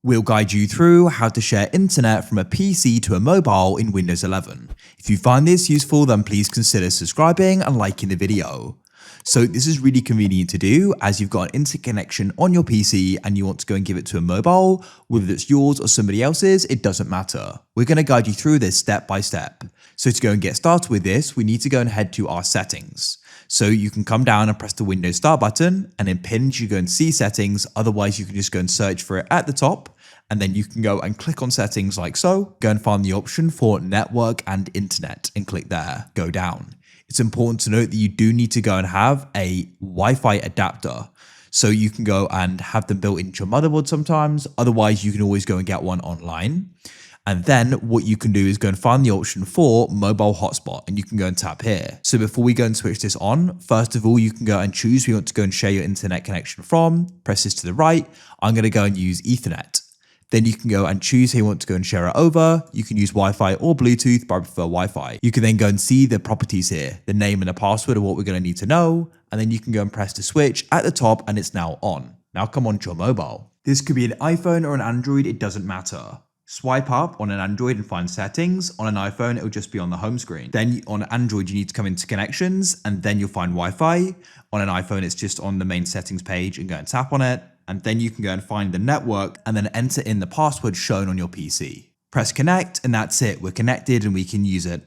We'll guide you through how to share internet from a PC to a mobile in Windows 11. If you find this useful, then please consider subscribing and liking the video. So this is really convenient to do as you've got an internet connection on your PC and you want to go and give it to a mobile, whether it's yours or somebody else's, it doesn't matter. We're going to guide you through this step by step. So to go and get started with this, we need to go and head to our settings. So you can come down and press the Windows Start button, and in Pinned you go and see settings. Otherwise you can just go and search for it at the top, and then you can go and click on settings like so, go and find the option for network and internet and click there, go down. It's important to note that you do need to go and have a Wi-Fi adapter. So you can go and have them built into your motherboard sometimes. Otherwise, you can always go and get one online. And then what you can do is go and find the option for mobile hotspot, and you can go and tap here. So before we go and switch this on, first of all, you can go and choose who you want to go and share your internet connection from. Press this to the right. I'm going to go and use Ethernet. Then you can go and choose who you want to go and share it over. You can use Wi-Fi or Bluetooth, but I prefer Wi-Fi. You can then go and see the properties here, the name and the password of what we're going to need to know. And then you can go and press the switch at the top and it's now on. Now come on to your mobile. This could be an iPhone or an Android, it doesn't matter. Swipe up on an Android and find settings. On an iPhone, it'll just be on the home screen. Then on Android, you need to come into connections and then you'll find Wi-Fi. On an iPhone, it's just on the main settings page and go and tap on it. And then you can go and find the network and then enter in the password shown on your PC. Press connect and that's it. We're connected and we can use it.